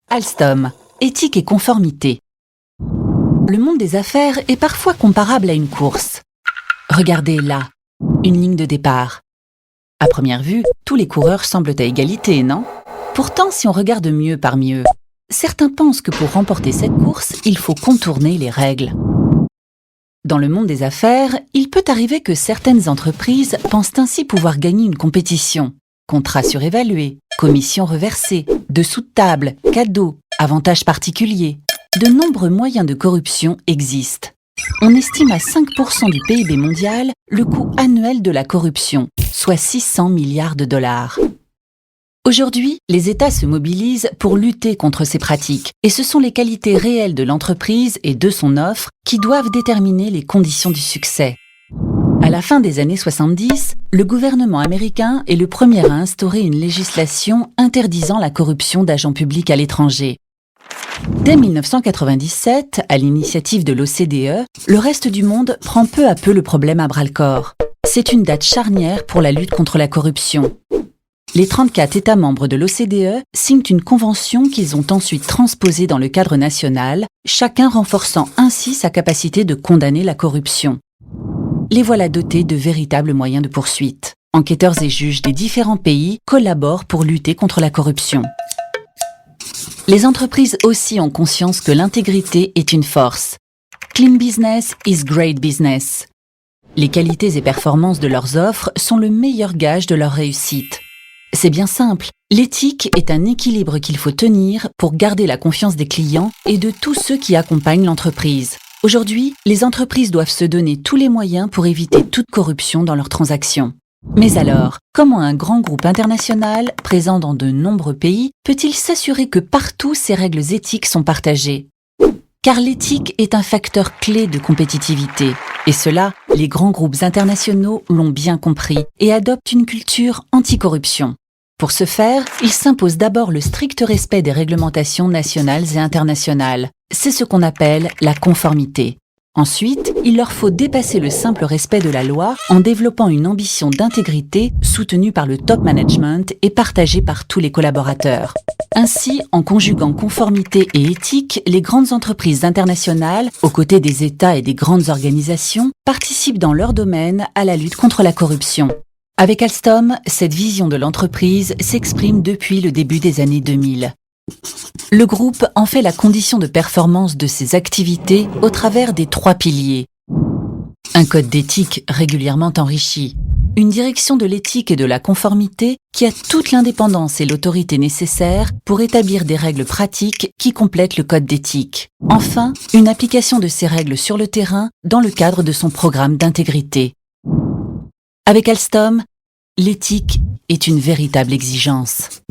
Alstom, éthique et conformité. Le monde des affaires est parfois comparable à une course. Regardez là, une ligne de départ. À première vue, tous les coureurs semblent à égalité, non? Pourtant, si on regarde mieux parmi eux, certains pensent que pour remporter cette course, il faut contourner les règles. Dans le monde des affaires, il peut arriver que certaines entreprises pensent ainsi pouvoir gagner une compétition. Contrats surévalués, commissions reversées, dessous de table, cadeaux, avantages particuliers. De nombreux moyens de corruption existent. On estime à 5% du PIB mondial le coût annuel de la corruption, soit 600 milliards de dollars. Aujourd'hui, les États se mobilisent pour lutter contre ces pratiques, et ce sont les qualités réelles de l'entreprise et de son offre qui doivent déterminer les conditions du succès. À la fin des années 70, le gouvernement américain est le premier à instaurer une législation interdisant la corruption d'agents publics à l'étranger. Dès 1997, à l'initiative de l'OCDE, le reste du monde prend peu à peu le problème à bras-le-corps. C'est une date charnière pour la lutte contre la corruption. Les 34 États membres de l'OCDE signent une convention qu'ils ont ensuite transposée dans le cadre national, chacun renforçant ainsi sa capacité de condamner la corruption. Les voilà dotés de véritables moyens de poursuite. Enquêteurs et juges des différents pays collaborent pour lutter contre la corruption. Les entreprises aussi ont conscience que l'intégrité est une force. Clean business is great business. Les qualités et performances de leurs offres sont le meilleur gage de leur réussite. C'est bien simple, l'éthique est un équilibre qu'il faut tenir pour garder la confiance des clients et de tous ceux qui accompagnent l'entreprise. Aujourd'hui, les entreprises doivent se donner tous les moyens pour éviter toute corruption dans leurs transactions. Mais alors, comment un grand groupe international, présent dans de nombreux pays, peut-il s'assurer que partout ces règles éthiques sont partagées? Car l'éthique est un facteur clé de compétitivité. Et cela, les grands groupes internationaux l'ont bien compris et adoptent une culture anti-corruption. Pour ce faire, il s'impose d'abord le strict respect des réglementations nationales et internationales. C'est ce qu'on appelle la conformité. Ensuite, il leur faut dépasser le simple respect de la loi en développant une ambition d'intégrité soutenue par le top management et partagée par tous les collaborateurs. Ainsi, en conjuguant conformité et éthique, les grandes entreprises internationales, aux côtés des États et des grandes organisations, participent dans leur domaine à la lutte contre la corruption. Avec Alstom, cette vision de l'entreprise s'exprime depuis le début des années 2000. Le groupe en fait la condition de performance de ses activités au travers des 3 piliers. Un code d'éthique régulièrement enrichi, une direction de l'éthique et de la conformité qui a toute l'indépendance et l'autorité nécessaires pour établir des règles pratiques qui complètent le code d'éthique. Enfin, une application de ces règles sur le terrain dans le cadre de son programme d'intégrité. Avec Alstom, l'éthique est une véritable exigence.